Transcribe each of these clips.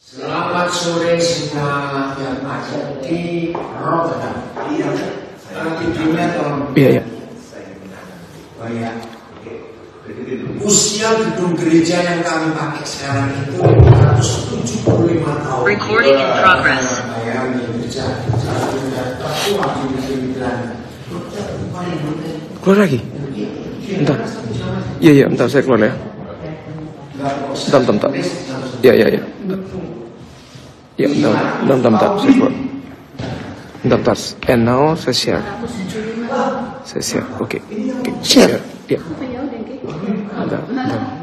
Selamat sore semua yang ada di Rotterdam. Videonya tolong. Iya. Oh ya. Usia gedung gereja yang kami pakai sekarang itu 175 tahun. Recording in progress. Keluar lagi. Bentar. Iya, bentar saya keluar ya. Bentar. Iya. Ya, bentar, saya keluar. Bentar. And now saya share. Oke. Share. Ya. Bentar,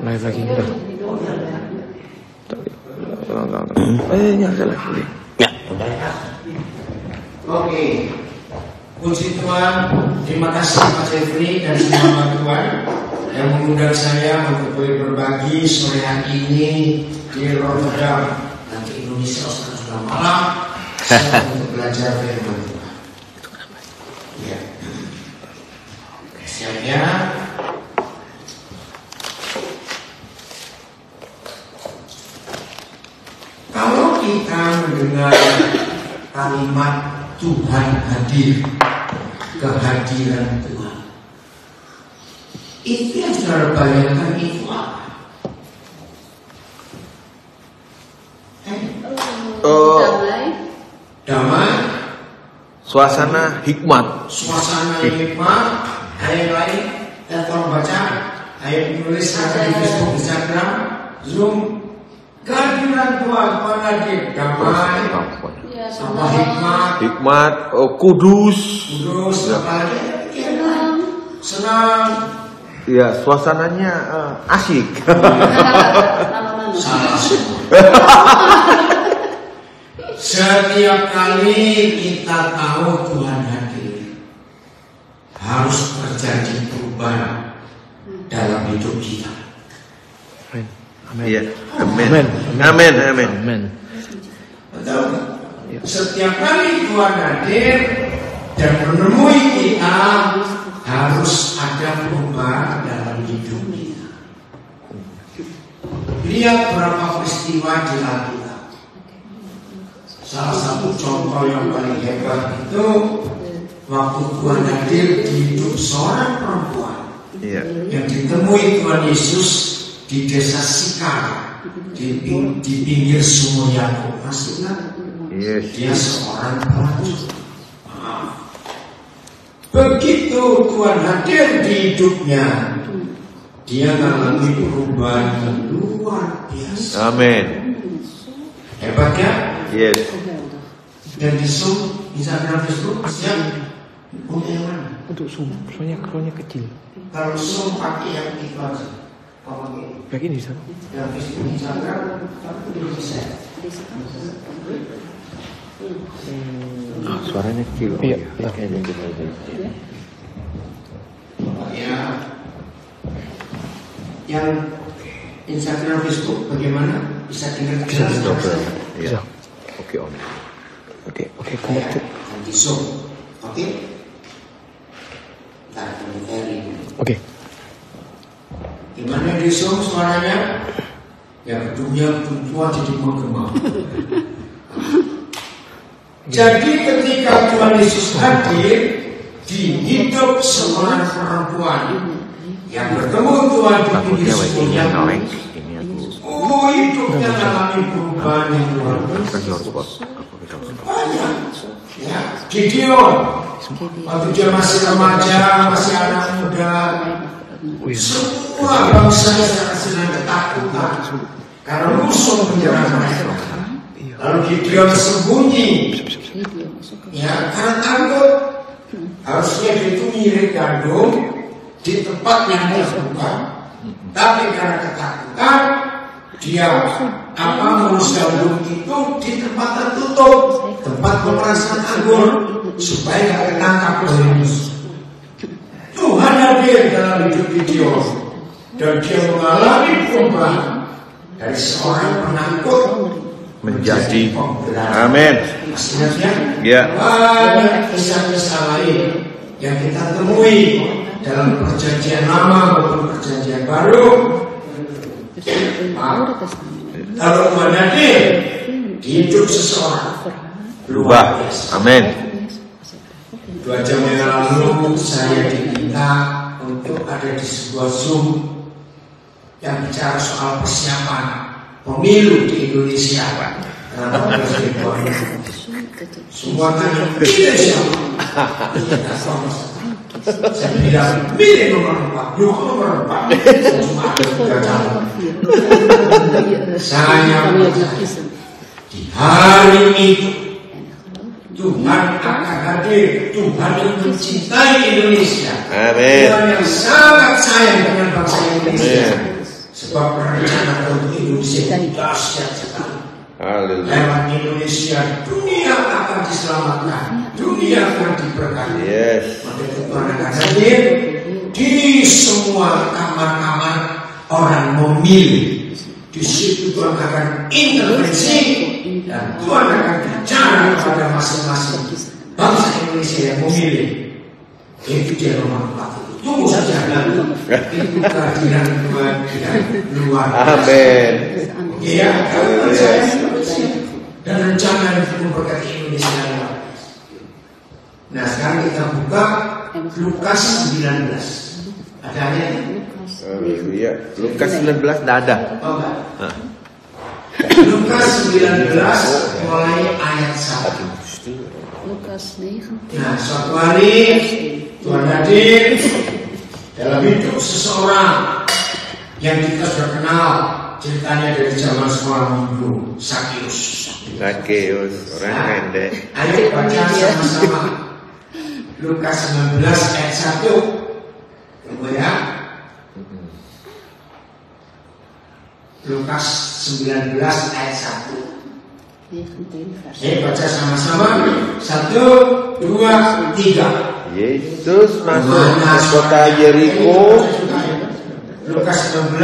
live lagi. Bentar. Nyala lagi. Ya. Oke. Puji Tuhan, terima kasih Pak Jeffrey dan semua Tuhan yang mengundang saya untuk berbagi sore hari ini di Rotterdam dan di Indonesia sudah malam untuk belajar firman Tuhan. Ya. Siap ya. Kalau kita mendengar kalimat Tuhan hadir, kehadiran Tuhan, itu yang saudara bayangkan itu apa? Damai, Suasana hikmat. Ayat lain, dan tolong baca ayat tulis ada di Facebook, Instagram, Zoom. Kehadiran Tuhan hadir, damai, sama hikmat, Kudus, apa lagi? Senang. Ya, suasananya asik. Salah semua. Setiap kali kita tahu Tuhan hadir, harus terjadi perubahan dalam hidup kita. Amin. Betul nggak? Setiap kali Tuhan hadir dan menemui kita, harus ada perubahan dalam hidup kita. Lihat berapa peristiwa di Alkitab. Salah satu contoh yang paling hebat itu waktu Tuhan hadir di hidup seorang perempuan yang ditemui Tuhan Yesus di desa Sikar di pinggir sumur Yakub. Maksudnya dia seorang pelancong. Begitu Tuhan hadir di hidupnya, dia mengalami perubahan yang luar biasa. Amin. Hebat ya? Yes. Dan di Zoom, Instagram, Facebook, siap? Punya yang mana? Untuk Zoom, soalnya kecil. Kalau Zoom pakai yang itu aja. Kayak gini, Ustaz. Yang Facebook, Instagram, itu bisa. Suaranya kecil. Iya. Ya. Yang Instagram, Facebook bagaimana? Bisa dengar jelas? Bisa. Oke, Om. Oke, connected. Di Zoom. Oke. Ntar ini. Oke. Gimana di Zoom suaranya? Ya gedungnya tua jadi menggema. Jadi ketika Tuhan Yesus hadir di hidup seorang perempuan yang bertemu Tuhan di pinggir sumur Yakub, hidupnya mengalami perubahan yang luar biasa. Banyak. Ya, Gideon, waktu dia masih remaja, masih anak muda, semua bangsa sedang ketakutan karena musuh menyerang mereka. Lalu Gideon sembunyi, ya karena takut. Harusnya dia itu ngirit gandum di tempat yang terbuka, tapi karena ketakutan dia mengurus gandum itu di tempat tertutup, tempat pemerasan anggur, supaya tidak ketangkap oleh musuh. Tuhan hadir dalam hidup Gideon dan dia mengalami perubahan dari seorang penakut menjadi pemberani. Amin. Ya. Banyak kisah-kisah lain yang kita temui dalam perjanjian lama maupun perjanjian baru. Kalau Tuhan hadir, hidup seseorang Berubah. Amin. 2 jam yang lalu saya diminta untuk ada di sebuah Zoom yang bicara soal persiapan pemilu di Indonesia. Karena semua tanya, kita siapa? Saya bilang, milih nomor 4. Yuk nomor 4. Cuma ada 3 calon. Saya di hari itu Tuhan akan hadir. Tuhan yang mencintai Indonesia. Amin. Tuhan yang sangat sayang dengan bangsa Indonesia. Sebab rencana untuk Indonesia itu dahsyat sekali. Lewat Indonesia dunia akan diselamatkan, dunia akan diberkati. Maka Tuhan akan hadir di semua kamar-kamar orang memilih. Di situ Tuhan akan intervensi dan Tuhan akan bicara kepada masing-masing bangsa Indonesia yang memilih. Itu dia nomor 4. Tunggu saja. Itu kehadiran Tuhan yang luar biasa. Amin. Ya, dan rencana untuk memberkati Indonesia yang luar biasa. Nah, sekarang kita buka Lukas 19. Ada ayatnya? Iya, Lukas 19 tidak ada. Lukas 19 mulai ayat 1. Nah, suatu hari Tuhan hadir dalam hidup seseorang yang kita sudah kenal. Ceritanya dari zaman sekolah minggu, Sakeus, orang pendek. Ayo baca sama-sama Lukas 19 ayat 1. Tunggu ya. Lukas 19 ayat 1. Baca sama-sama. 1, 2, 3. Yesus masuk ke kota Yeriko. Lukas 19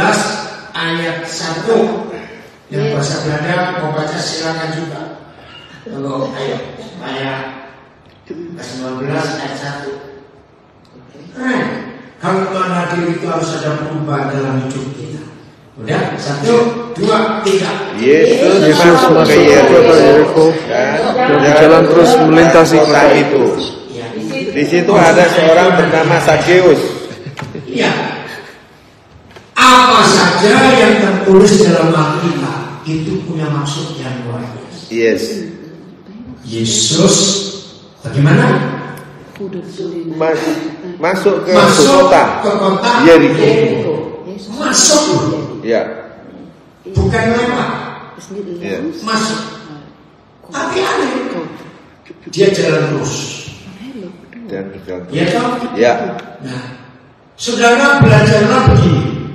ayat 1. Yang bahasa Belanda mau baca silakan juga. Tunggu, ayo supaya Lukas 19 ayat 1. Keren. Kalau Tuhan hadir itu harus ada perubahan dalam hidup kita. Udah, 1, 2, 3. Yesus masuk ke Yeriko dan jalan terus melintasi kota itu. Di situ ada seorang bernama Sakeus. Iya. Apa saja yang tertulis dalam Alkitab itu punya maksud yang luar biasa. Yesus bagaimana? Masuk ke kota Yeriko. Masuk. Ya. Bukan lewat. Ya. Masuk. Tapi aneh. Dia jalan terus. Ya toh? Ya. Nah, saudara belajarlah begini.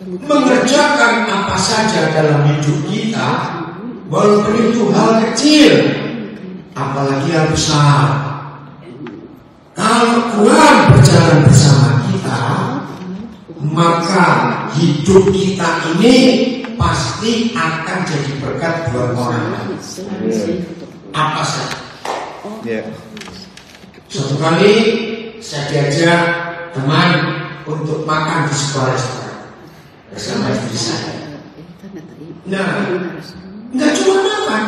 Mengerjakan apa saja dalam hidup kita, walaupun itu hal kecil, apalagi hal besar. Kalau Tuhan berjalan bersama kita, maka hidup kita ini pasti akan jadi berkat buat orang lain. Apa saja. Suatu kali saya diajak teman untuk makan di sebuah restoran bersama istri saya. Nah, nggak cuma makan,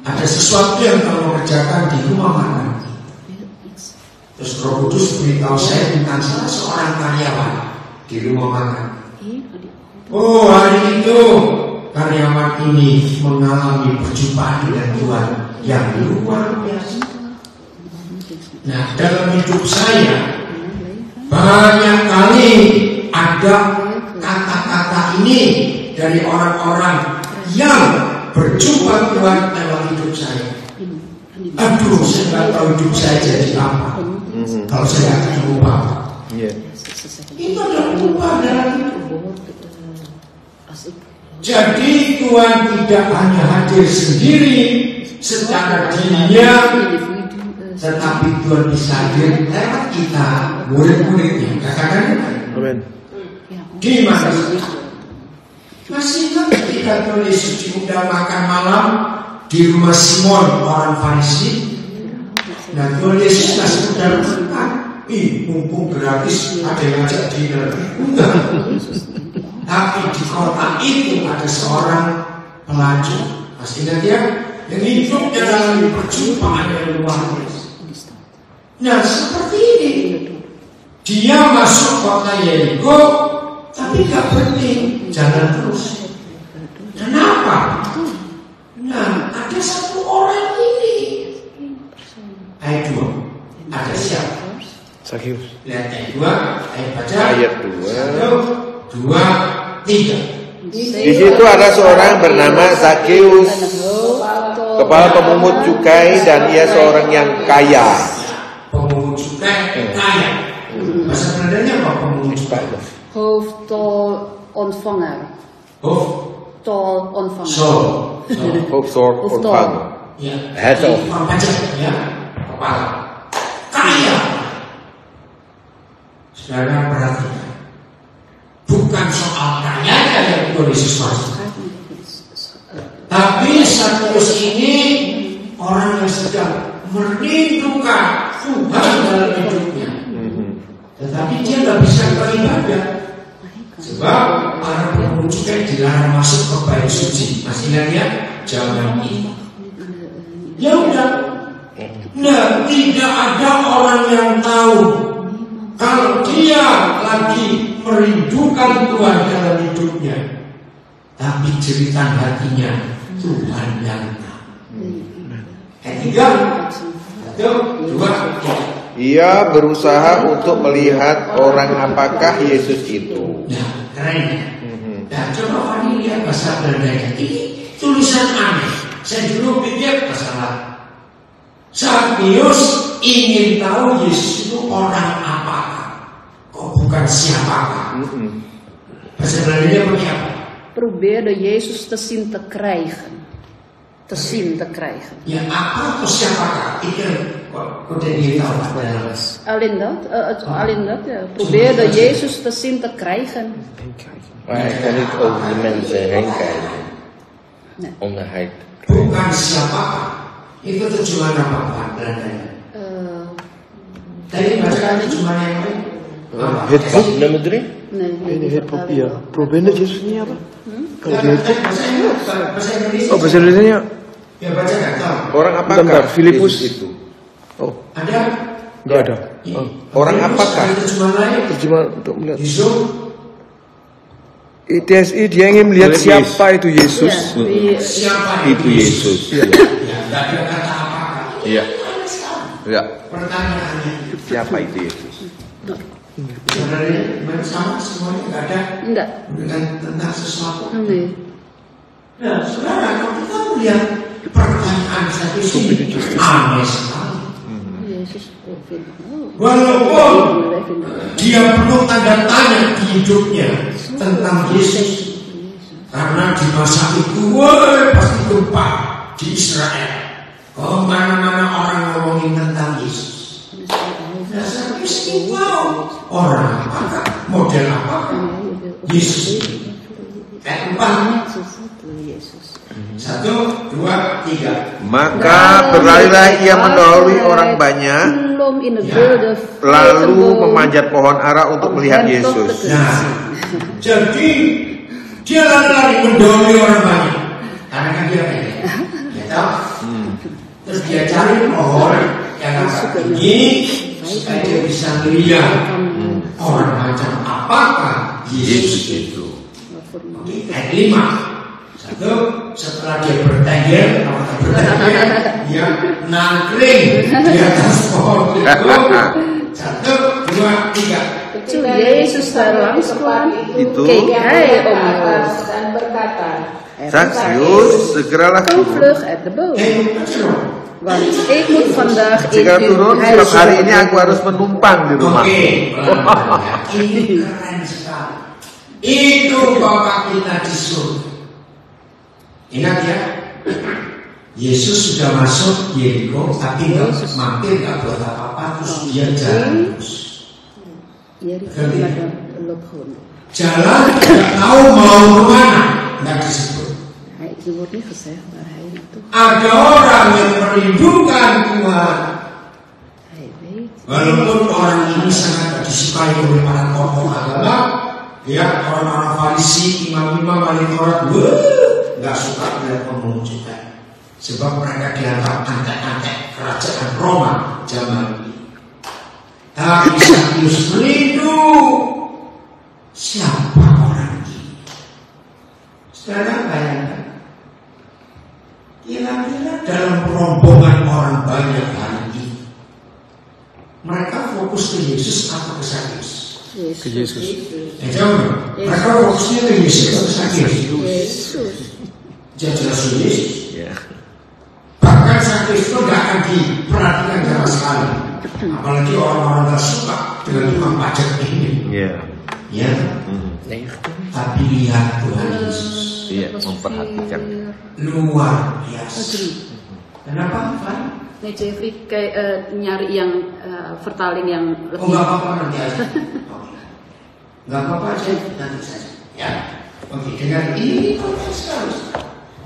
ada sesuatu yang kamu kerjakan di rumah makan. Terus Roh Kudus beritahu saya tentang salah seorang karyawan di rumah makan. Oh, hari itu karyawan ini mengalami perjumpaan dengan Tuhan yang luar biasa. Nah, dalam hidup saya banyak kali ada kata-kata ini dari orang-orang yang berjumpa Tuhan dalam hidup saya. Aduh, saya nggak tahu hidup saya jadi apa kalau saya nggak ketemu Bapak. Itu adalah perubahan dalam hidup. Jadi Tuhan tidak hanya hadir sendiri secara dirinya, tetapi Tuhan bisa hadir lewat kita, murid-muridnya. Katakan amin. Di mana? Masih ingat ketika Tuhan Yesus diundang makan malam di rumah Simon orang Farisi? Nah, Tuhan Yesus kasih undang makan. Mumpung gratis, ada yang ngajak dinner. Enggak. Tapi di kota itu ada seorang pelacur, Masih ingat ya? Yang hidupnya dalam perjumpaan yang luar biasa. Nah, seperti ini. Dia masuk kota Yeriko, tapi gak berhenti, jalan terus. Kenapa? Nah, ada satu orang ini. Ayat 2. Ada siapa? Sakyus. Lihat ayat 2, ayat baca. Ayat 2. 1, 2, 3. Di situ ada seorang bernama Sakyus, kepala pemungut cukai, dan ia seorang yang kaya. Pemungut cukai kaya. Bahasa Belandanya apa pemungut cukai? Hoofdtolontvanger. Tolontvanger. Hoofdtolontvanger. Ya. Head of. Pajak ya. Kepala. Kaya. Saudara perhatikan. Bukan soal kayanya yang Tuhan Yesus maksud. Tapi Sakyus ini orang yang sedang merindukan Tuhan dalam hidupnya. Tetapi dia tidak bisa beribadah. Sebab para pemungut cukai dilarang masuk ke bait suci. Masih ingat ya? Jangan itu. Ya udah. Nah, tidak ada orang yang tahu kalau dia lagi merindukan Tuhan dalam hidupnya. Tapi cerita hatinya Tuhan yang tahu. Ketiga, 1, 2, 3. Ia berusaha untuk melihat orang apakah Yesus itu. Nah, keren ya. Nah, coba Fani lihat bahasa Belandanya. Ini tulisan aneh. Saya dulu pikir masalah. Sakyus ingin tahu Yesus itu orang apakah, kok bukan siapakah. Bahasa Belandanya pakai apa? Probeerde Jezus te zien te krijgen. Ya, apa atau siapakah? Itu kok dia tahu apa? Alleen dat, ja. Probeerde Jezus te zien te krijgen. Maar hij kan niet over de mensen heen kijken. Nee. Om de hij Bukan siapakah. Itu tujuan apa Pak Belandanya? Tadi baca tujuan yang lain. Hip-hop nummer 3? Nee, Ini hip-hop, iya. Probeerde Yesus ini apa? Kalau Kalau di hip-hop. bahasa Indonesia. Oh, bahasa Indonesia. Ya baca nggak tahu. Orang apakah Bentar, Filipus. Yesus itu? Oh, Ada? enggak ada. Oh, Orang apakah? Ada tujuan lain. terjemah untuk melihat. Di Zoom. ITSI dia ingin melihat Filipus. siapa itu Yesus. Siapa Itu Yesus. Ya, nggak ada kata apakah. Iya. Ya. Pertanyaannya. Siapa itu Yesus? Sebenarnya gimana sama semuanya nggak ada. Enggak. Tentang sesuatu. Nee. Nah, saudara, kalau kita melihat pertanyaan satu sini aneh sekali. Jezus. Walaupun dia perlu tanda tanya di hidupnya tentang Yesus, karena di masa itu, pasti gempa di Israel. Mana-mana orang ngomongin tentang Yesus. Nah, saya mesti tahu orang apakah, model apakah Yesus ini. Kayak empat. 1, 2, 3. Maka berlarilah ia mendahului orang banyak, lalu memanjat pohon ara untuk melihat Yesus. Nah, jadi dia lari-lari mendahului orang banyak. Karena kan dia kayak dia tahu. Terus dia cari pohon yang agak tinggi supaya dia bisa melihat orang macam apakah Yesus itu. Ayat 5. 1, setelah dia bertengger, dia nangkring di atas pohon itu. 1, 2, 3. Toen Jezus daar langs kwam, Itu keek hij omhoog. dan berkata, Sakyus, segeralah Kom turun. vlug uit de boot, want ik moet vandaag in Segera turun, uw sebab hari ini huis. aku harus menumpang di rumah. Oke, ini keren sekali. Itu Bapak kita di surga. Ingat ya, Yesus sudah masuk Yeriko, tapi nggak mampir, nggak buat apa-apa, terus dia jalan terus. Jalan nggak tahu mau kemana, nggak disebut. Ada orang yang merindukan Tuhan. Walaupun orang ini sangat disukai oleh para tokoh agama, ya orang-orang Farisi, imam-imam, wali Taurat, nggak suka melihat pemulung juga, sebab mereka dianggap antek-antek kerajaan Roma zaman ini. Tapi Zakheus melindung. Siapa orang ini? Sekarang bayangkan, kira-kira dalam rombongan orang banyak hari ini, mereka fokus ke Yesus atau ke Zakheus? Ke Yesus. Jauh. Mereka fokusnya ke Yesus atau ke Zakheus? Yesus. Jelas Yesus. Ya. Bahkan Zakheus itu nggak akan diperhatikan sama sekali. Apalagi orang-orang tak suka dengan tukang pajak ini. Iya. Ya. Tapi lihat Tuhan Yesus. Iya, memperhatikan. Luar biasa. Kenapa, Pak? Nih Jeffrey kayak nyari yang vertaling yang Oh, lebih. nggak apa-apa nanti aja. Nggak apa-apa aja nanti saja. Ya. Oke, dengan ini konteks sekali.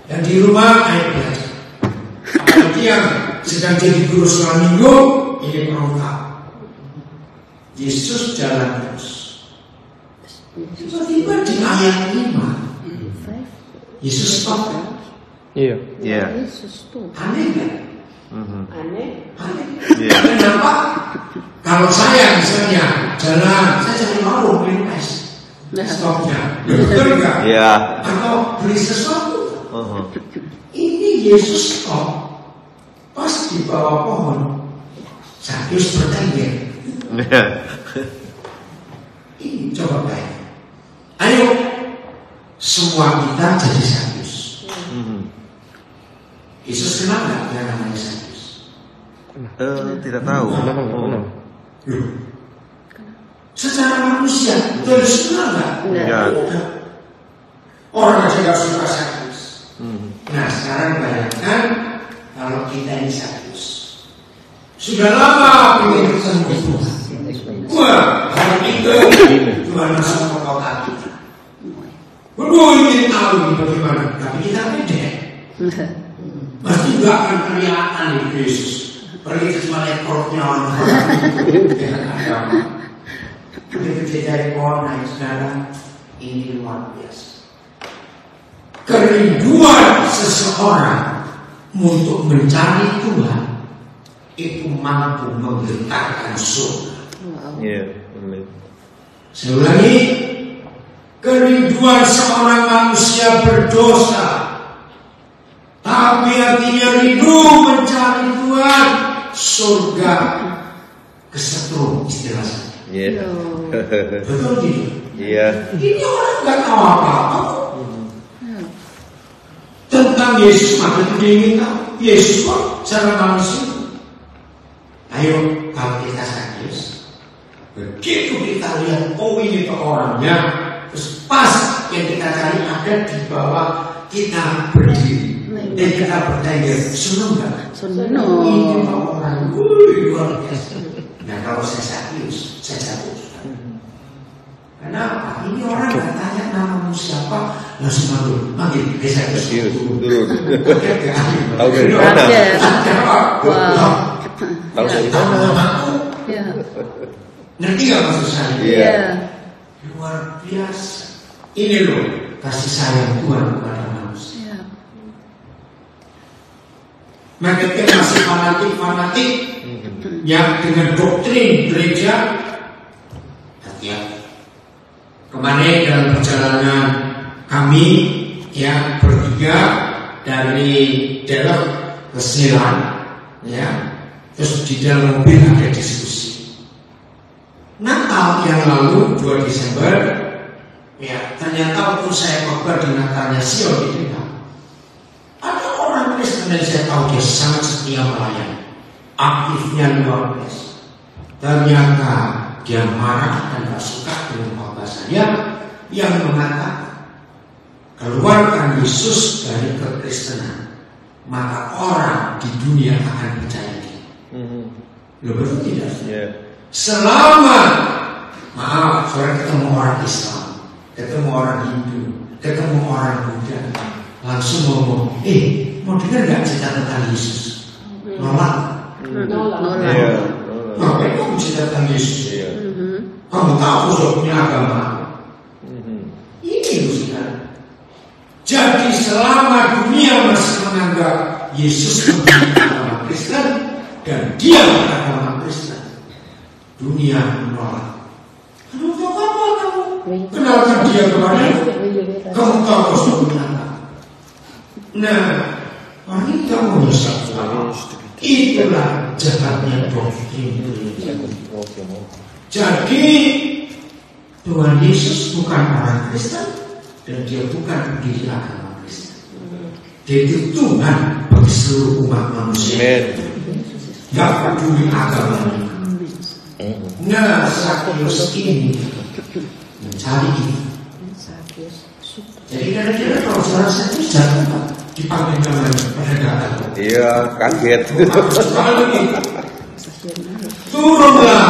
Dan di rumah ayo belajar. Apalagi yang sedang jadi guru selama minggu, ini perlu tahu. Yesus jalan terus. Tiba-tiba di ayat 5 Yesus stop. Iya. Iya. Yesus tuh. Aneh kan? Aneh. Aneh. Iya. Kenapa? Kalau saya misalnya jalan, saya cari warung minum es. Stopnya. Betul nggak? Iya. Atau beli sesuatu. Ini Yesus stop. Pas di bawah pohon, Zakheus bertanya. Ini coba baik. Ayo, semua kita jadi Zakheus. Yesus kenal nggak yang namanya Zakheus? Tidak tahu. Loh, secara manusia, Yesus kenal nggak? Enggak. Orang aja nggak suka Zakheus. Nah, sekarang bayangkan kalau kita ini Zakheus. Sudah lama ingin ketemu Tuhan. Wah, hari itu Tuhan masuk ke kota kita. Waduh, ingin tahu ini bagaimana. Tapi kita beda. Pasti nggak akan kelihatan di Yesus. Pergi ke cuma lihat perutnya orang-orang. Begitu dia dari pohon naik sekarang, ini luar biasa. Kerinduan seseorang untuk mencari Tuhan itu mampu menggetarkan surga. Iya. Saya ulangi, kerinduan seorang manusia berdosa, tapi hatinya rindu mencari Tuhan, surga kesetrum istilahnya. Iya. Betul tidak? Iya. Ini orang nggak tahu apa-apa tentang Yesus, maka dia ingin tahu Yesus kok secara manusia. Ayo, kalau kita Zakheus, begitu kita lihat, oh ini tuh orangnya, terus pas yang kita cari ada di bawah kita berdiri, dan kita bertanya, senang nggak? Senang. Ini tuh orang, luar biasa. Nah kalau saya Zakheus, saya jatuh. Kenapa? Ini orang nggak tanya namamu siapa, langsung manggil Zakheus. Turun. Tahu dari mana? Wow. Tahu dari mana? Ya. Ngerti nggak maksud saya? Iya. Luar biasa. Ini loh kasih sayang Tuhan kepada manusia. Ya. Mereka masih fanatik yang dengan doktrin gereja. Hati-hati. Kemarin dalam perjalanan kami yang bertiga dari Delok ke Selan, ya, terus di dalam mobil ada diskusi. Natal yang lalu 2 Desember, ya ternyata waktu saya khotbah di Natalnya Sion itu, ada orang Kristen yang saya tahu dia sangat setia melayani, aktifnya luar biasa. Ternyata dia marah dan tak suka dengan khotbah saya yang mengatakan keluarkan Yesus dari kekristenan, maka orang di dunia akan percaya dia. Lo betul tidak? Iya. Selama maaf, saudara ketemu orang Islam, ketemu orang Hindu, ketemu orang Buddha, langsung ngomong, mau dengar nggak cerita tentang Yesus? Nolak. Iya. Ngapain kamu cerita tentang Yesus? Iya. Kamu tahu sudah punya agama. Ini loh saudara. Jadi Jadi selama dunia masih menganggap Yesus agama Kristen dan dia agama Kristen, dunia menolak. Untuk apa kamu kenalkan dia kepadamu? Kamu tahu sesungguhnya apa? Nah, wanita menyesatkan. Itulah jahatnya doktrin. Jadi Tuhan Yesus bukan orang Kristen dan dia bukan pendiri agama Kristen. Dia itu Tuhan bagi seluruh umat manusia. Gak peduli agama. Nah, Sakeus ini mencari itu. Jadi kira-kira kalau saudara Sakeus jatuh dipanggil namanya perdagangan. Iya, kaget. Turunlah.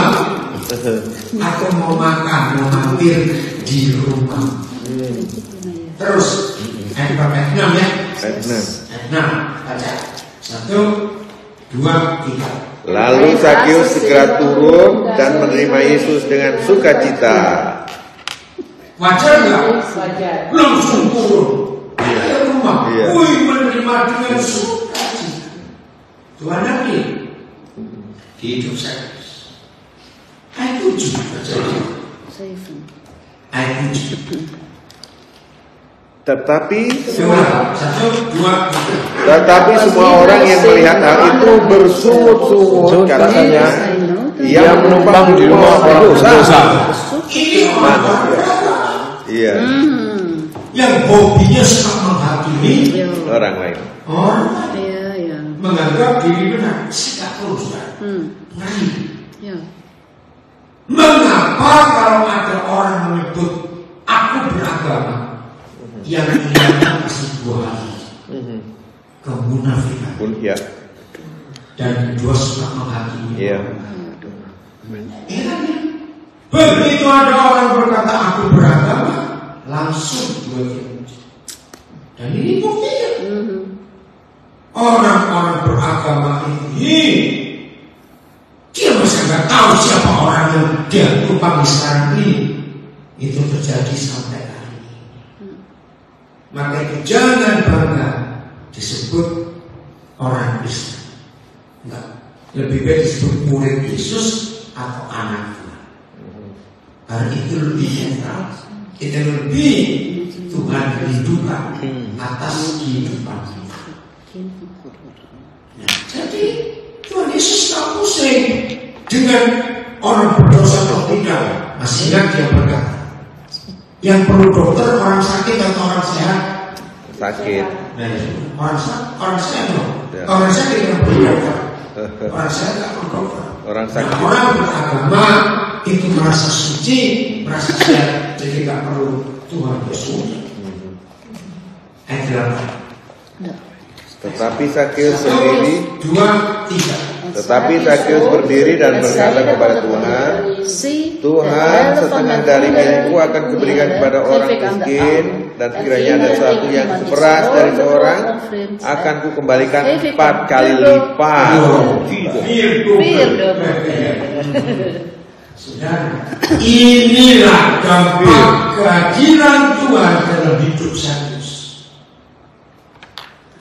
Aku mau makan, mau mampir di rumah. Terus ayat 6 ya. Ayat 6. Baca. 1, 2, 3. Lalu Sakeus segera turun dan menerima Yesus dengan sukacita. Wajar nggak? Wajar. Langsung turun. Ke rumah. Iya. Wih, menerima dengan sukacita. Tuhan Nabi hidup Sakeus. Ayat 7 baca. Ayat 7. Tetapi 1, 2, 3. Tetapi semua orang yang melihat hal itu bersungut-sungut, katanya ia menumpang di rumah orang berdosa. Ini orang Iya, yang hobinya suka menghakimi orang lain. orang Iya. menganggap diri benar. Sikap terus, ngeri. Ya. Mengapa kalau ada orang menyebut aku beragama, yang kelihatan pasti dua hal, kemunafikan Ya, dan kedua suka menghakimi. iya. Begitu ada orang berkata aku beragama, langsung dua dipuji. Dan ini buktinya. Orang-orang beragama ini dia masih nggak tahu siapa orang yang dia tumpang sekarang ini. Itu terjadi sampai hari ini. Maka itu jangan bangga disebut orang Kristen. Enggak. Lebih baik disebut murid Yesus atau anak Tuhan. Karena itu lebih sentral. Itu lebih Tuhan rindukan atas kehidupan kita. Nah, jadi Tuhan Yesus tak pusing dengan orang berdosa atau tidak. Masih ingat dia berkata, yang perlu dokter orang sakit atau orang sehat? Sakit. Nah, orang sehat loh. Ya. Orang sakit yang perlu dokter. Orang sehat tak perlu dokter. Orang sakit. Nah, orang beragama itu merasa suci, merasa sehat, jadi tak perlu Tuhan Yesus. Ayat 8. Tetapi Sakeus berdiri, 2, 3. Tetapi Sakeus berdiri dan berkata kepada Tuhan, Tuhan, setengah dari milikku akan kuberikan kepada orang miskin, dan sekiranya ada sesuatu yang seperas dari seorang, akan kukembalikan 4 kali lipat. Saudara, inilah dampak kehadiran Tuhan dalam hidup Sakeus,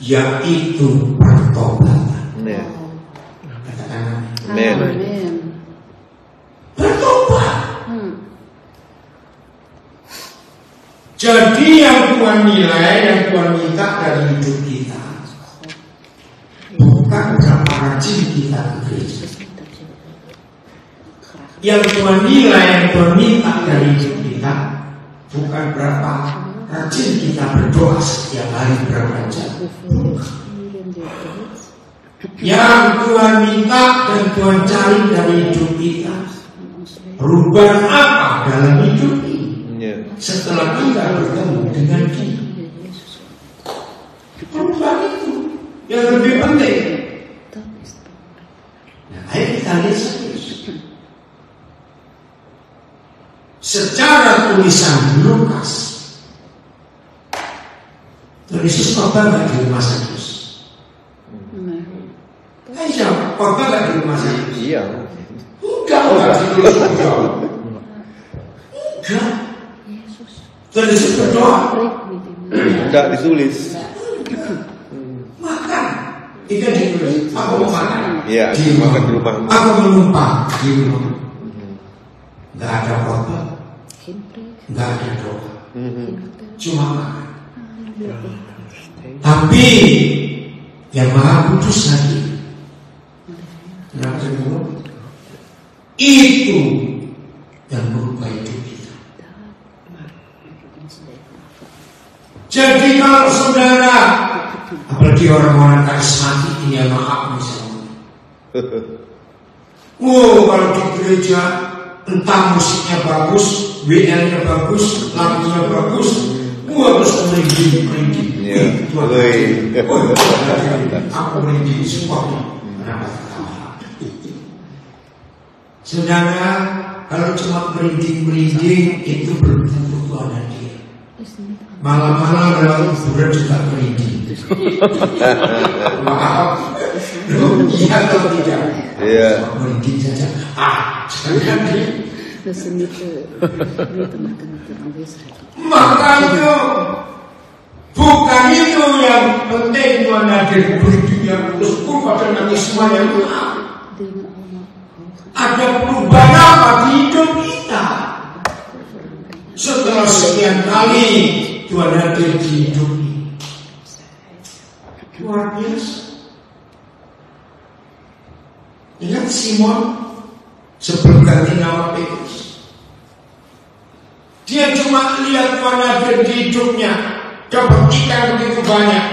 yaitu pertobatan. Katakan Amin. bertobat. Jadi yang Tuhan nilai, yang Tuhan minta dari hidup kita, bukan berapa rajin kita ke gereja. Yang Tuhan nilai, yang Tuhan minta dari hidup kita, bukan berapa rajin kita berdoa setiap hari berapa jam. Yang Tuhan minta dan Tuhan cari dari hidup kita, perubahan apa dalam hidup ini setelah kita bertemu dengan Dia. Perubahan itu yang lebih penting. Nah, ayo kita lihat secara tulisan Lukas. Yesus khotbah nggak di rumah Sakeus? Ayo, khotbah nggak di rumah Sakeus? Iya. Enggak di surga. Enggak. Yesus berdoa. Enggak ditulis. Makan. Ikan ditulis. Aku mau makan. Iya, makan di rumah. Aku menumpang di rumah. Enggak ada khotbah. Enggak ada doa. Cuma makan. Tapi yang Maha Kudus lagi, itu yang merubah hidup kita. Jadi kalau saudara, apalagi orang-orang karismatik ini, ya maaf misalnya, kalau di gereja entah musiknya bagus, WL-nya bagus, lagunya bagus, terus merinding. Aku merinding semuanya. Saudara, kalau cuma merinding itu belum tentu Tuhan hadir. Malam-malam dalam kuburan juga merinding. Maaf, iya atau tidak? Iya. Merinding saja. Sekalian maka itu bukan itu yang penting Tuhan hadir merinding yang terusku pada nangis semuanya. Ada perubahan apa di hidup kita? Setelah sekian kali Tuhan hadir di hidup ini, luar biasa. Ingat Simon sebelum ganti nama Petrus, dia cuma lihat Tuhan hadir di hidupnya, dapat ikan begitu banyak.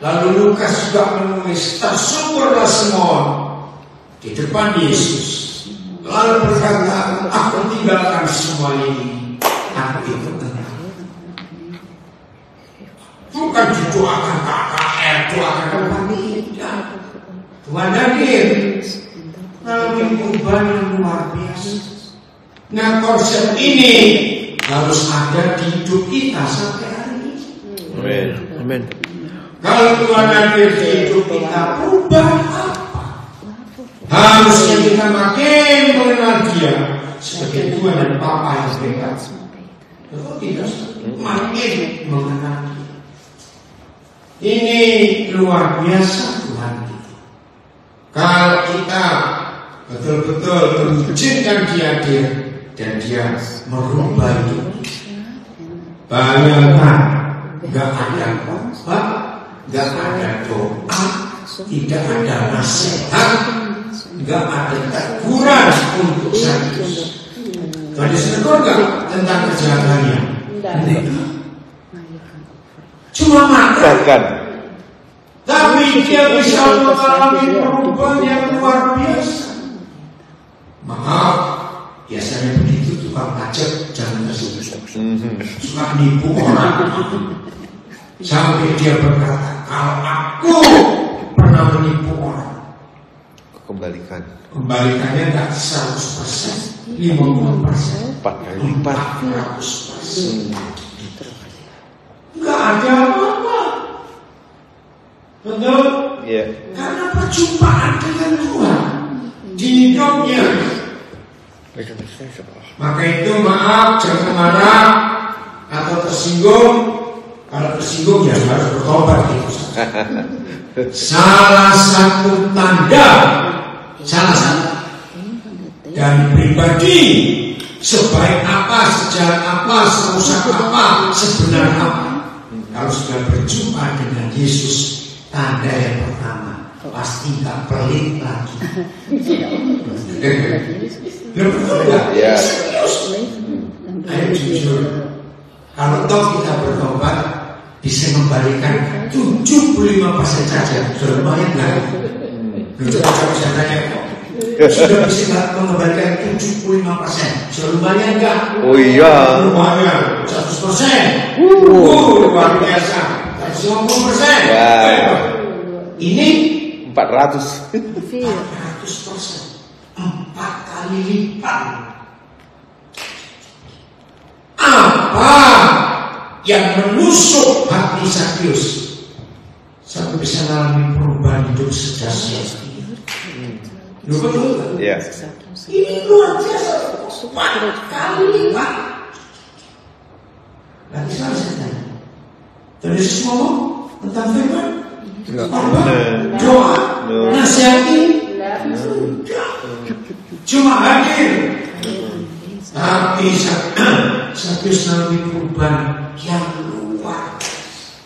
Lalu Lukas juga menulis, tersyukurlah Simon di depan Yesus. Lalu berkata, aku tinggalkan semua ini, aku ikut tenang. Bukan didoakan KKR, doakan apa tidak. Tuhan hadir melalui perubahan yang luar biasa. Nah, konsep ini harus ada di hidup kita sampai hari ini. Amin. Kalau Tuhan hadir di hidup kita, perubahan apa? Harusnya kita makin mengenal Dia sebagai Tuhan dan Bapa yang hebat. Tidak, makin mengenal Dia. Ini luar biasa Tuhan kita. Kalau kita betul-betul mengizinkan Dia hadir dan Dia merubah hidup kita. Bayangkan, gak ada khotbah, gak ada doa, tidak ada nasihat, gak ada teguran untuk saya. Tadi senegur gak tentang kejahatannya? Cuma makan. Tapi dia bisa mengalami perubahan yang luar biasa. Maaf, biasanya begitu tukang pajak jangan tersebut. Suka nipu orang. Sampai dia berkata, kalau aku pernah menipu orang, kembalikannya tidak 100%, 50%, 4 kali lipat, 400%. Enggak ada apa-apa. Betul? Iya. Karena perjumpaan dengan Tuhan di hidupnya. Maka itu maaf, jangan marah atau tersinggung. Kalau tersinggung ya harus bertobat gitu. Salah satu dari pribadi sebaik apa, sejahat apa, serusak apa, sebenar apa. Kalau sudah berjumpa dengan Yesus, tanda yang pertama pasti gak pelit lagi. Betul gak? Ya. Ayo jujur. Kalau toh kita bertobat bisa membalikan 75% saja, sudah lumayan gak? Coba saya tanya, sudah bisa mengembalikan 75%, sudah lumayan gak? Oh iya. Lumayan, 100%. Luar biasa. 150%. Wow. Ini 400. 400%. 4 kali lipat. Apa yang menusuk hati Sakius sampai bisa mengalami perubahan hidup sejati? Betul? Ya. Ini luar biasa. 4 kali lipat. Nanti saya tanya, Tuhan Yesus ngomong tentang firman? Doa, nasihati, cuma hadir. Tapi satu nabi perubahan yang luar biasa.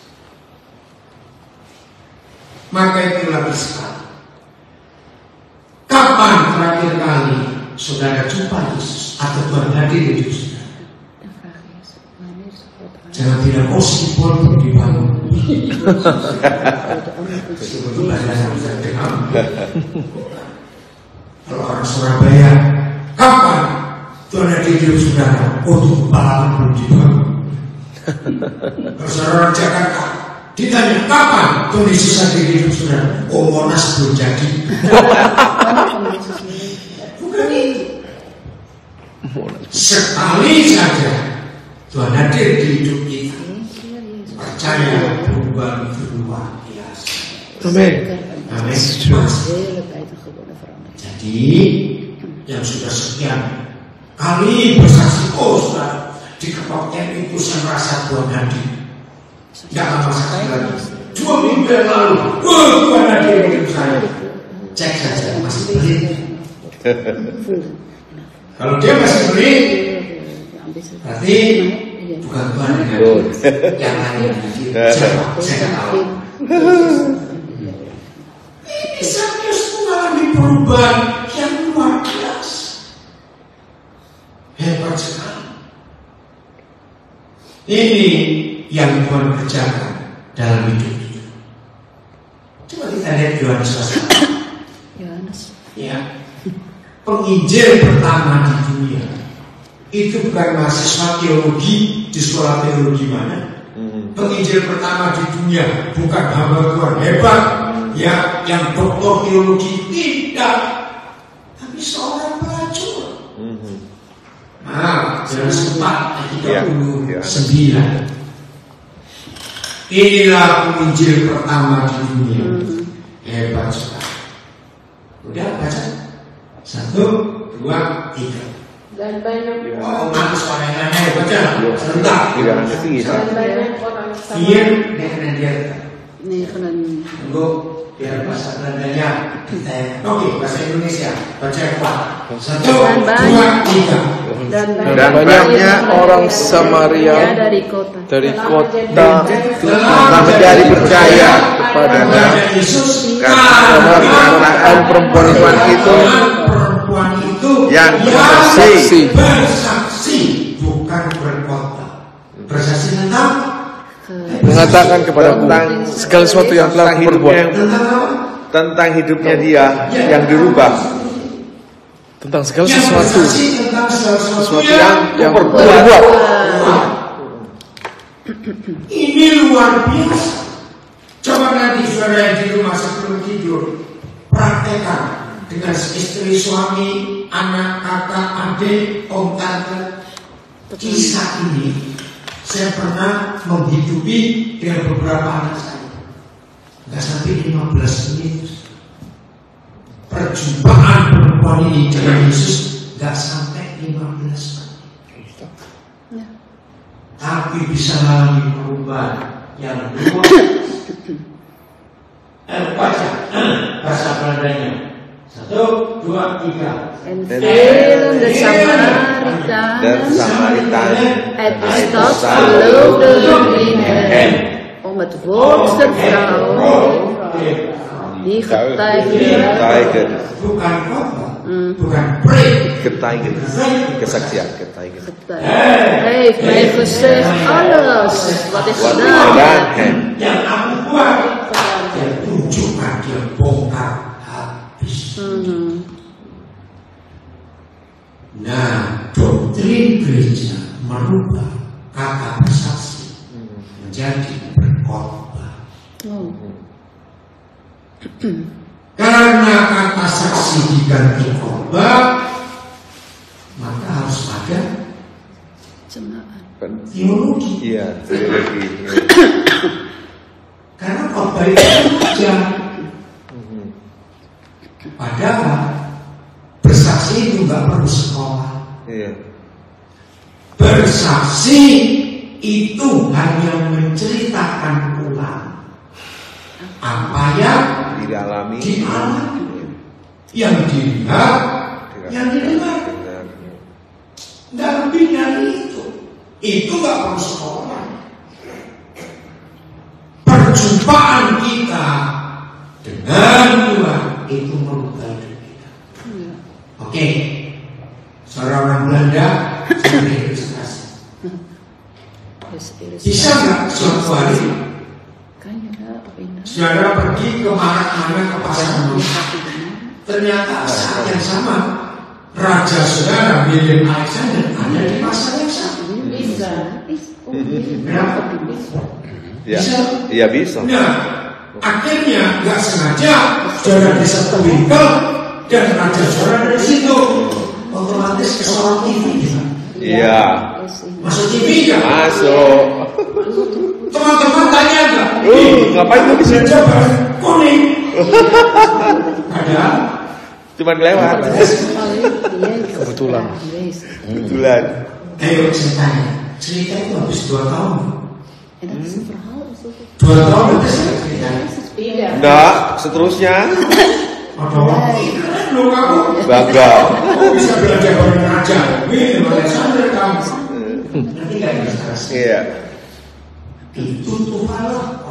Maka itulah sekali. Kapan terakhir kali saudara jumpa Yesus atau Tuhan hadir di hidup saudara? Jangan tidak possible dibangun. Kalau orang Surabaya, kapan Tuhan hadir di hidup saudara? Oh, itu kepala belum dibangun. Kalau saudara orang Jakarta ditanya kapan Tuhan Yesus hadir di hidup saudara? Oh, Monas belum jadi. Bukan itu. Sekali saja Tuhan hadir di hidup kita, percaya perubahan itu luar biasa. Amin. Amin. Jadi yang sudah sekian kali bersaksi, oh sudah di kepoknya itu saya merasa Tuhan hadir. Tidak lama sekali lagi, 2 minggu yang lalu, Tuhan hadir di hidup saya. Cek saja masih beli. Kalau dia masih beli, berarti bukan Tuhan yang lain. Siapa? Saya tahu. Isaias mengalami perubahan yang luar biasa, hebat sekali. Ini yang Tuhan kerjakan dalam hidup kita. Coba kita lihat Yohanes pasal. Ya, penginjil pertama di dunia itu bukan mahasiswa teologi di sekolah teologi mana. Penginjil pertama di dunia bukan hamba Tuhan hebat, ya, yang doktor teologi, tidak, tapi seorang pelacur. Nah, Yohanes 4:39. Inilah penginjil pertama di dunia, hebat sekali. Udah baca? 1, 2, 3. Dan banyak orang suaranya baca sebentar. Dan banyak orang Biar dia tunggu biar bahasa Belandanya kita. Oke, bahasa Indonesia baca kuat. 1, 2, 3. Dan banyaknya orang Samaria dari kota telah menjadi percaya kepadanya karena perkataan perempuan itu yang bersaksi bukan berkota. Bersaksi tentang mengatakan kepadaku segala sesuatu yang telah diperbuat, tentang hidupnya dia yang dirubah, tentang segala sesuatu yang berbuat. Ini luar biasa. Coba nanti saudara yang di rumah sebelum tidur praktekkan dengan istri, suami, anak, kakak, adik, om, tante. Kisah ini saya pernah menghidupi dengan beberapa anak saya. Nggak sampai 15 menit. Perjumpaan perempuan ini dengan Yesus nggak sampai 15 menit. Tapi bisa mengalami perubahan yang luar biasa. Baca bahasa Belandanya. 1, 2, 3. En velen de Samaritanen uit de stad geloofden in hem om het woord der vrouw die getuigde. Bukan apa, bukan preek. Getuigen, kesaksian, getuigen. Hij heeft mij gezegd alles wat ik gedaan heb. Yang aku buat, dia tunjukkan, dia bongkar habis. Nah, doktrin gereja merubah kata bersaksi menjadi berkhotbah. Karena kata saksi diganti khotbah, maka harus ada teologi. Iya, teologi. Karena khotbah itu hujan. Padahal bersaksi itu nggak perlu sekolah. Iya. Bersaksi itu hanya menceritakan ulang apa yang dialami, yang dilihat, yang didengar. Nggak lebih dari itu. Itu nggak perlu sekolah. Perjumpaan kita dengan Tuhan itu merubah hidup kita. Oke, seorang orang Belanda sebagai ilustrasi. Bisa nggak suatu hari saudara pergi ke mana ke pasar, ternyata saat yang sama raja saudara William Alexander ada di pasar yang sama. Ya bisa. Nah, akhirnya nggak sengaja saudara di satu bengkel dan raja saudara dari situ, otomatis kesorot TV. Iya. Masuk TV kan? Masuk. Teman-teman tanya nggak? Ngapain lu bisa coba kuning? Ada. Cuman lewat. Kebetulan. Ayo saya tanya, cerita itu habis 2 tahun. 2 tahun itu ceritanya. Enggak, seterusnya. Keren loh kamu. Bangga. Bisa belajar orang aja. Wih, Alexander kamu. Nanti nggak ilustrasi. Iya. Itu Tuhan lah.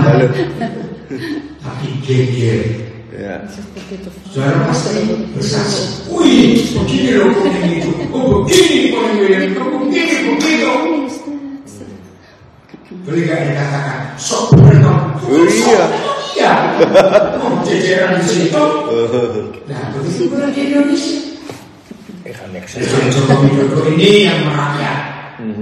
Lalu. Tapi geger. Ya. Saudara pasti bersaksi. Wih, begini loh kuning itu. Oh begini kuning itu. Begini begitu. Boleh gak dikatakan sok berenang? Iya. Iya. Oh jejeran di situ. Nah begitu pula di Indonesia. Jokowi Widodo ini yang merakyat.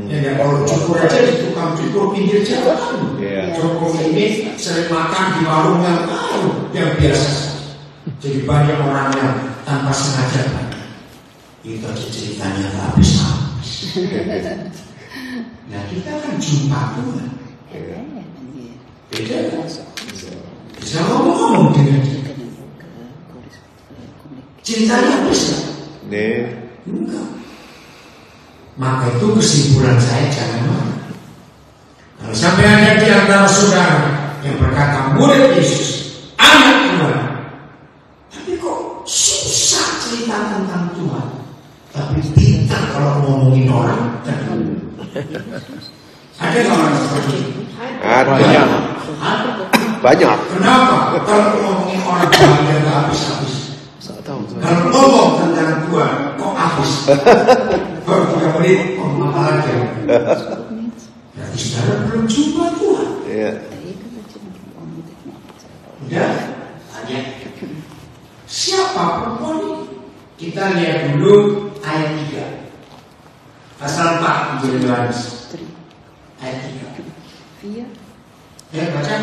Ya kalau cukur aja di tukang cukur pinggir jalan. Jokowi ini sering makan di warung yang biasa. Jadi banyak orang yang tanpa sengaja. Itu ceritanya tak habis-habis. Nah kita kan jumpa Tuhan. Beda kan? Bisa ngomong dengan dia. Cintanya bisa? Enggak. Maka itu kesimpulan saya jangan marah. Kalau sampai ada di antara saudara yang berkata murid Yesus, anak Tuhan, tapi kok susah cerita tentang Tuhan, tapi pintar kalau ngomongin orang. Ada orang seperti itu? Ada. Banyak. Kenapa? Kalau ngomongin orang bahagia nggak habis-habis. Kalau ngomong tentang Tuhan, kok habis? Baru 3 menit, apa lagi? Berarti saudara belum jumpa Tuhan. Iya. Udah? Tanya. Siapa perempuan ini? Kita lihat dulu ayat 3. Pasal 4 Injil Yohanes. Ayat 3. Ya, baca.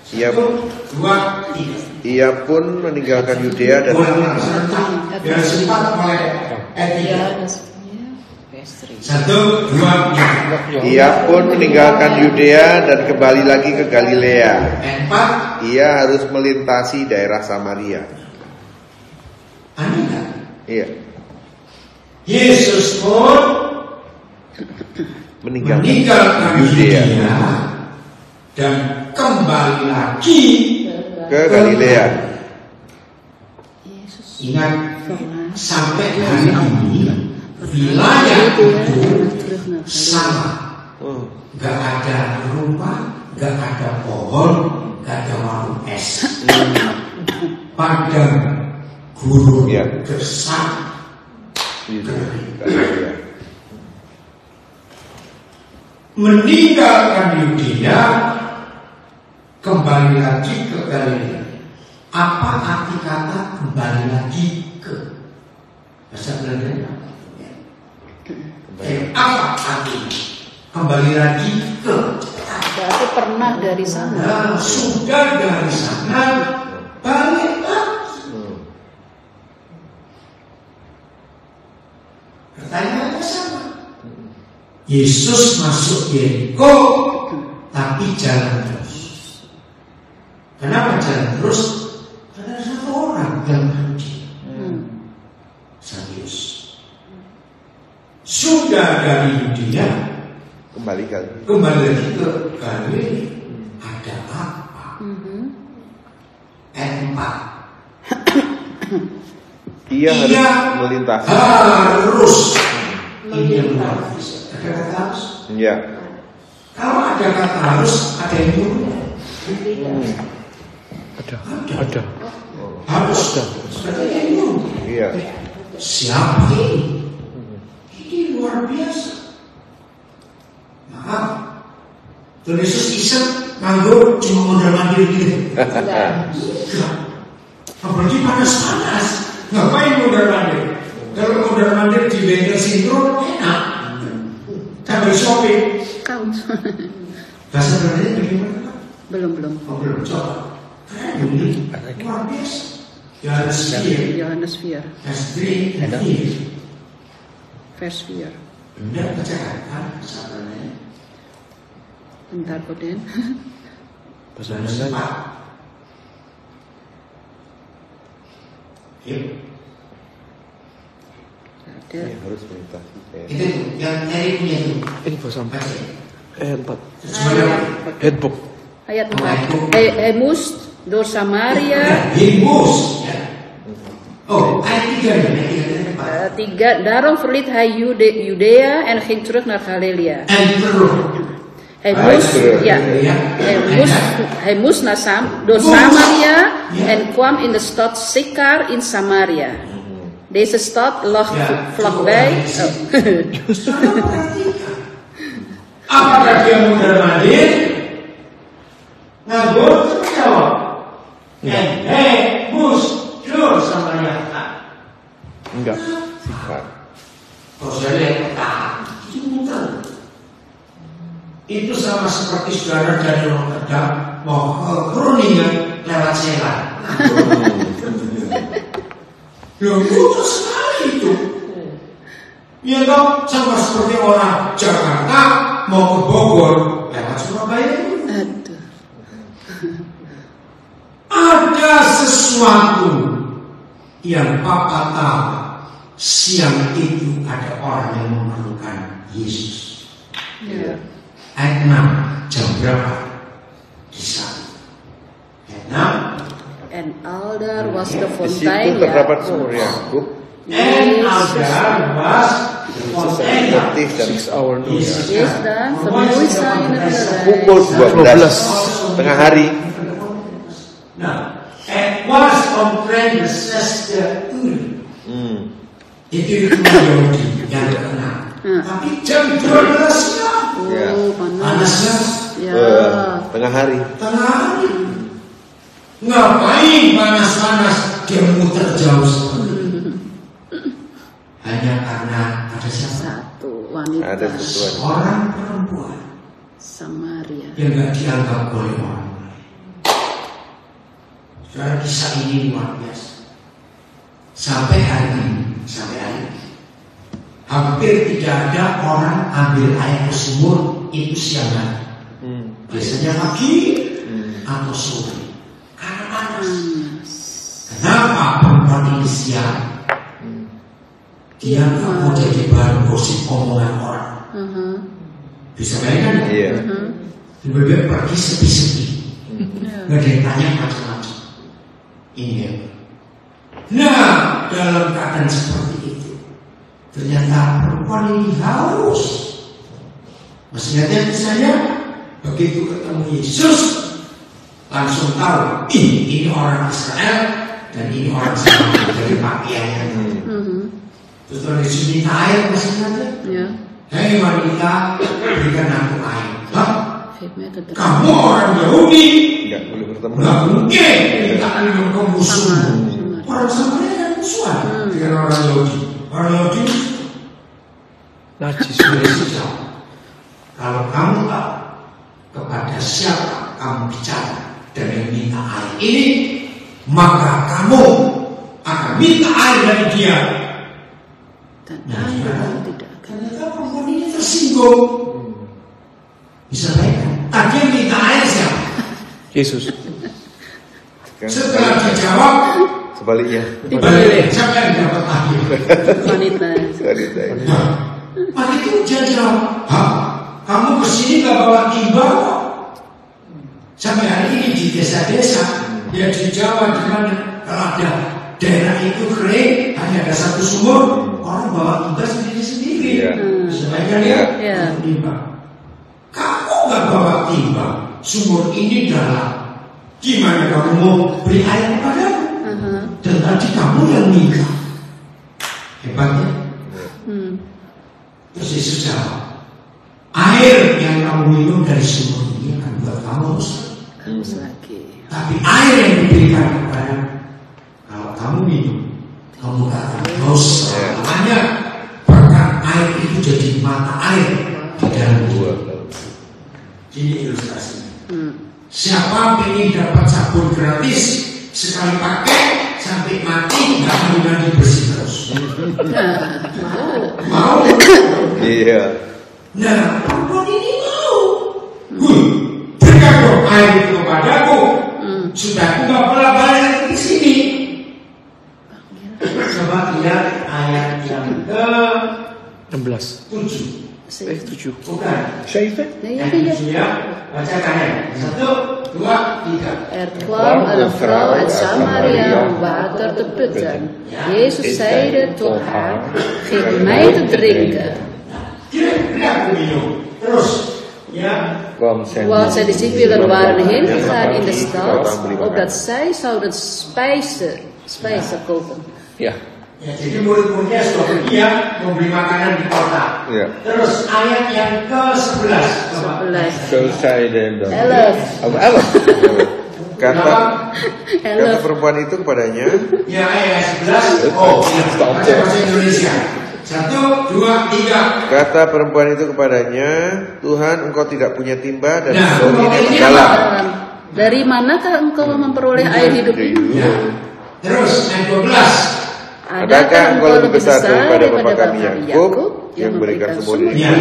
1, 2, 3. Ia pun meninggalkan Yudea dan biar sempat mulai ayat 3. 1, 2, 3. Ia pun meninggalkan Yudea dan kembali lagi ke Galilea. 4. Ia harus melintasi daerah Samaria. Aneh kan? Iya. Yesus pun meninggalkan Yudea dan kembali lagi ke Galilea. Ingat, sampai hari ini wilayah itu sama. Gak ada rumah, gak ada pohon, gak ada warung es. Padang gurun gersang. Meninggalkan Yudea, kembali lagi ke Galilea. Apa arti kata kembali lagi ke? Bahasa Belanda apa artinya? Kembali lagi ke? Berarti pernah dari sana. Nah, sudah dari sana balik lagi. Pertanyaannya sama. Yesus masuk Yeriko, tapi jalan terus. Kenapa jalan terus? Karena ada satu orang yang dia, Sakius. Sudah dari kembali lagi ke Galilea. Ada apa? Ayat 4. Ia harus melintasi. Harus. Ini yang harus. Ada kata harus? Ya. Kalau ada kata harus, ada yang nyuruh. Ada. Harus. Ada yang nyuruh. Iya. Siapa ini? Ini luar biasa. Maaf. Tuhan Yesus iseng nganggur cuma mondar mandir gitu. Enggak. Apalagi panas-panas. Ngapain mondar mandir? Kalau mondar mandir di bengkel sinkron enak. Sambil shopping. Bahasa Belanda bagaimana? Belum. Oh, belum coba. Keren ini luar biasa. Yohanes 4. Vers 3 dan 4. Vers 4. Benda kecelakaan sahabatnya. Bentar Koden. Bahasa Belanda. Yuk. Ada. Harus melintasi. Itu yang nyari punya itu. Ini bahasa ayat 4. Headbook. Ayat 4. Hij moest door Samaria. Hij moest. Oh, ayat 3. Daarom verliet hij Judea en ging terug naar Galilea. En terug. Hij moest door Samaria en kwam in de stad Sychar in Samaria. Deze stad lag vlakbij. Apakah dia mondar mandir? Nganggur jawab. Mus door Samaria. Enggak. Kalau saya lihat itu muter. Itu sama seperti saudara dari Rotterdam mau ke Groningen lewat Zeeland. Muter sekali itu. Ya toh, sama seperti orang Jakarta mau ke Bogor lewat Surabaya. Ada sesuatu yang Papa tahu. Siang itu ada orang yang memerlukan Yesus. Ayat 6, jam berapa? Di sana. Ayat 6. En aldaar was de Di fontein. situ terdapat sumur Yakub. En aldaar was de fontein. 6 hour noon. Yesus dan vermoeid zijn met de reis. Pukul 12 tengah hari. Nah, het was omtrent de 6e uur. Itu Yahudi yang terkenal. Tapi jam 12 siang. Panasnya. Tengah hari. Ngapain panas-panas dia muter jauh sekali? Hanya karena ada Satu wanita. Ada sesuatu. Orang perempuan Samaria. yang gak dianggap oleh orang lain. Saudara, kisah ini luar biasa. Sampai hari ini, hampir tidak ada orang ambil air ke sumur itu siang hari. Biasanya pagi atau sore. Karena panas. Kenapa perempuan ini siang? Dia nggak mau jadi bahan gosip omongan orang. Bisa bayangkan? Iya. Lebih pergi sepi-sepi. Nggak ada yang tanya macam-macam. Ini ya. Nah, dalam keadaan seperti itu, ternyata perempuan ini haus. Masih ingat saya? Begitu ketemu Yesus, langsung tahu, ini orang Israel dan ini orang Samaria. Jadi pakaiannya. Terus Tuhan Yesus minta air, masih ingat ya? Hei wanita, berikan aku air. Kamu orang Yahudi, Nggak boleh bertemu. nggak mungkin minta minum ke musuh. Orang Samaria kan musuhan dengan orang Yahudi. Orang Yahudi Najis. Kalau kamu tahu kepada siapa kamu bicara dan yang minta air ini, maka kamu akan minta air dari dia. Nah, ternyata perempuan ini tersinggung. Bisa bayangkan, tadi yang minta air siapa? Yesus. Setelah dijawab, Sebaliknya. siapa yang dapat air? Wanita. Nah, itu dia jawab, kamu kesini gak bawa timba kok. Sampai hari ini di desa-desa, ya di Jawa, di mana kalau ada daerah itu kering, hanya ada satu sumur, orang bawa timba sendiri-sendiri. Sebaiknya ya, timba. Kamu gak bawa timba, sumur ini dalam. Gimana kamu mau beri air kepadamu? Dan tadi kamu yang minta. Hebatnya. Terus Yesus jawab, air yang kamu minum dari sumur ini akan buat kamu haus lagi. Tapi air yang diberikan kepada kalau kamu minum, kamu gak akan haus. Makanya berkat air itu jadi mata air di dalam dua. Ini ilustrasinya. Siapa ingin dapat sabun gratis sekali pakai sampai mati nggak mandi bersih terus? Mau? Iya. Nah, perempuan ini mau. Berikan dong air itu kepadaku. Sudah aku nggak pernah balik di sini. Coba lihat ayat yang ke 16. 7. 7. Bukan. Zeven? Ya, bacakan ya. 1, 2, 3. Er kwam een vrouw uit Samaria om water te putten. Jezus zeide tot haar, geef mij te drinken. Terus, ya. Want zijn discipelen waren heen gegaan in de stad, opdat zij zouden spijzen kopen. Ja. Ya, jadi murid-muridnya sudah pergi ya membeli makanan di kota. Ya. Terus ayat yang ke-11. 11. Zo zeiden dan. 11. 11. Kata perempuan itu kepadanya. Ya, ayat 11. Oh, baca bahasa Indonesia. 1, 2, 3. Kata perempuan itu kepadanya, Tuhan, engkau tidak punya timba dan sumur ini ini mendalam. Dari manakah engkau memperoleh air hidup ini? Ya. Terus ayat 12. Adakah engkau lebih besar daripada bapa kami Yakub yang memberikan sumur ini? Ya,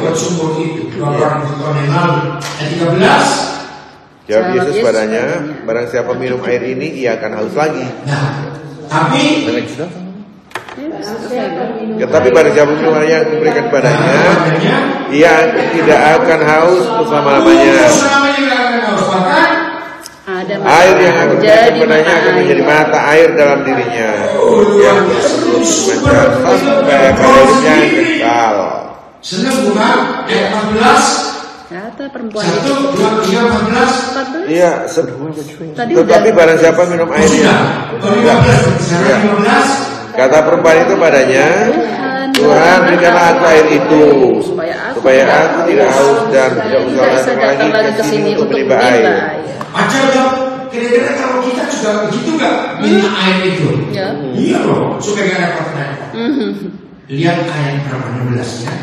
buat sumur itu 2 tahun yang lalu. Ayat 13. Jawab Yesus padanya, barang siapa minum air ini, ia akan haus lagi. Nah, tapi Tetapi barang siapa minum air yang diberikan padanya, ia tidak akan haus selama-lamanya. Air yang akan diberikan padanya akan menjadi mata air dalam dirinya, yang terus memancar sampai pada hidupnya yang kekal. Senang bukan? Ayat 14. Kata perempuan 1, itu 2, 3, 14. Iya, tetapi barang siapa minum air yang 15. kata perempuan itu padanya, Tuhan berikanlah aku air itu, supaya aku tidak haus dan tidak usah lagi ke sini untuk menimba air. Aja dong, kira-kira kalau kita juga begitu nggak minta air itu? Ya. Iya loh, supaya nggak repot-repot. Lihat ayat berapa 16 ya.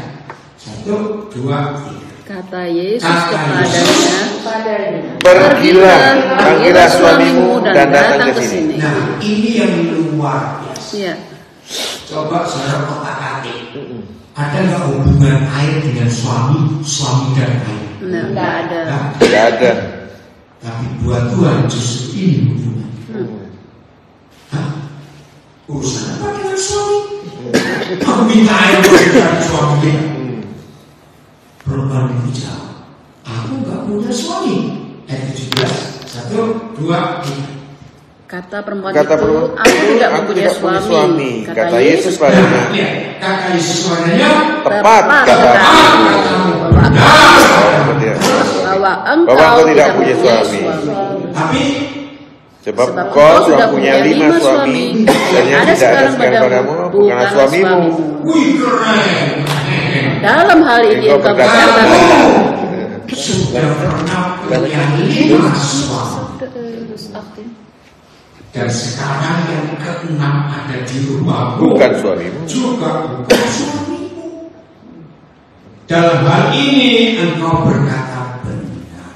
1, 2, 3. Kata Yesus kepadanya, Pergilah, panggillah suamimu dan datang ke sini. Nah, ini yang luar biasa. Ya. Coba saudara otak-atik. Ada nggak hubungan air dengan suami dan air? Nah, nggak ada. Tidak ada. Tapi buat Tuhan justru ini hubungan. Urusan apa dengan suami? Aku minta air dari suami. Perempuan itu jawab, aku nggak punya suami. Ayat 17. 1, 2, 3. Kata perempuan itu, aku tidak mempunyai suami. Kata Yesus padanya, kata Yesus padanya, tepat katamu. Bahwa engkau tidak punya suami. Tapi sebab engkau sudah punya 5 suami, dan yang tidak ada sekarang padamu bukanlah suamimu. Wih, keren. Dalam hal ini engkau berkata, sudah pernah punya 5 suami. Dan sekarang yang ke-6 ada di rumahmu, Bukan suamimu. juga bukan suamimu. Dalam hal ini engkau berkata benar.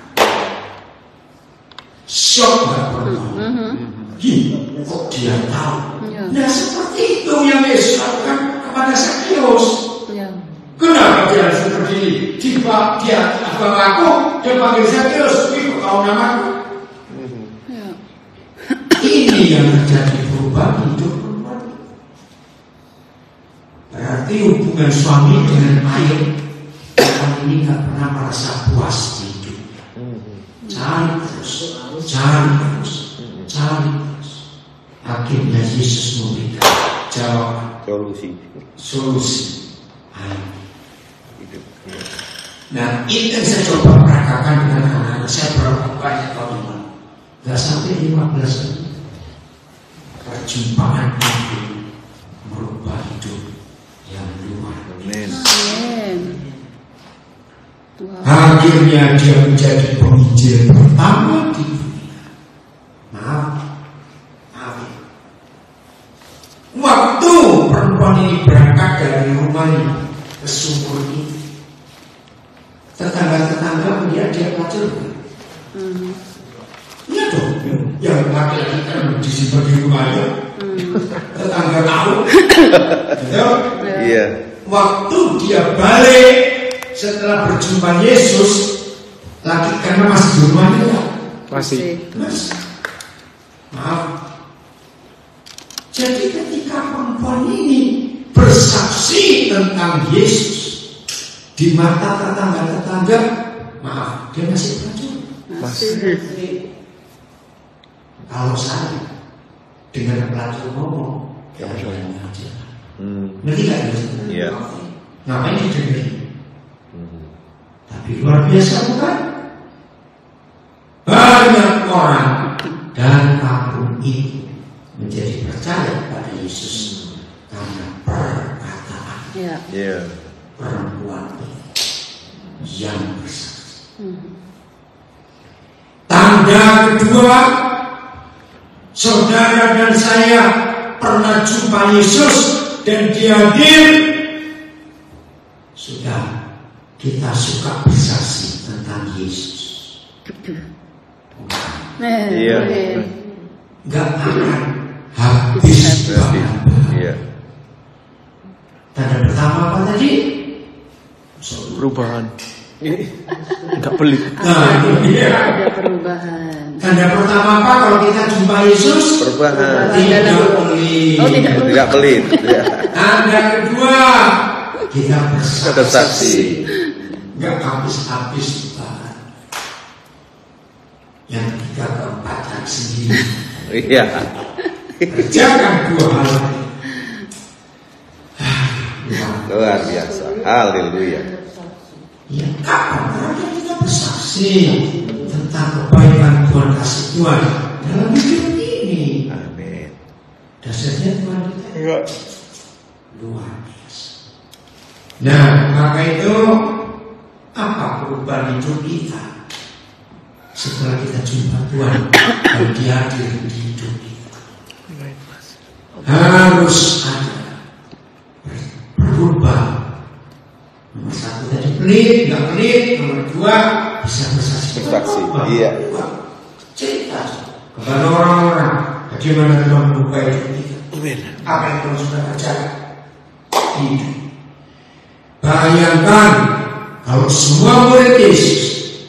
Syok gak perempuan? Gini, kok dia tahu? Nah, seperti itu yang Yesus lakukan kepada Zakheus. Kenapa dia seperti ini? Dia abang aku, dia panggil Zakheus, itu kau namaku. Ini yang terjadi perubahan hidup perempuan. Berarti hubungan suami dengan air ini Cari terus. Akhirnya Yesus memberikan jawaban, solusi. Nah, ini yang saya coba peragakan dengan anak-anak saya berapa banyak tahun. Gak sampai 15 menit. Perjumpaan itu merubah hidup yang luar biasa. Akhirnya dia menjadi penginjil pertama di dunia. Maaf. Waktu perempuan ini berangkat dari rumahnya ke sumur ini, tetangga-tetangga melihat dia pelacur. Iya dong, yang laki-laki kan disimpan di rumahnya. Tetangga tahu. Iya. Waktu dia balik setelah berjumpa Yesus, karena masih di rumahnya ya? Masih. Maaf. Jadi ketika perempuan ini bersaksi tentang Yesus di mata tetangga-tetangga, maaf, dia masih pelacur. Masih. Kalau saya dengan pelacur ngomong, ya aja. Ngerti gak ya? Iya. Ngapain didengerin? Tapi luar biasa bukan? Banyak orang dan kampung itu menjadi percaya pada Yesus karena perkataan perempuan yang bersaksi. Tanda kedua, saudara dan saya pernah jumpa Yesus dan dia hadir. Sudah, kita suka bersaksi tentang Yesus. Gak akan habis. Tanda pertama apa tadi? Perubahan. Enggak pelit. Ada perubahan. Tanda pertama apa kalau kita jumpa Yesus? Perubahan. Tidak pelit. Ya. Tanda kedua, kita bersaksi. Enggak habis-habis banget. Yang ketiga keempat yang sendiri. Iya. Kerjakan dua hal ini. Luar biasa. Haleluya. Ya, kapan terakhir kita bersaksi tentang kebaikan Tuhan, kasih Tuhan dalam hidup ini? Amin. Dasarnya Tuhan kita luar biasa. Nah, maka itu apa perubahan hidup kita setelah kita jumpa Tuhan dan Dia hadir di hidup kita? Harus ada berubah. Nomor satu tadi pelit, nggak pelit. Nomor dua bisa bersaksi. Iya. Cerita kepada orang-orang bagaimana Tuhan berubah hidup kita. Apa yang Tuhan sudah kerjakan? Tidak. Bayangkan kalau semua murid Yesus,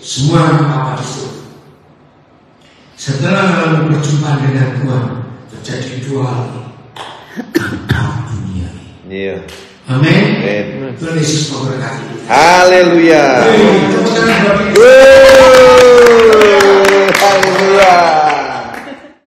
semua anak Bapa di surga, setelah lalu berjumpa dengan Tuhan, terjadi dua hal ini. Dunia. Iya. Amin. Tuhan Yesus memberkati. Haleluya. Haleluya. Haleluya.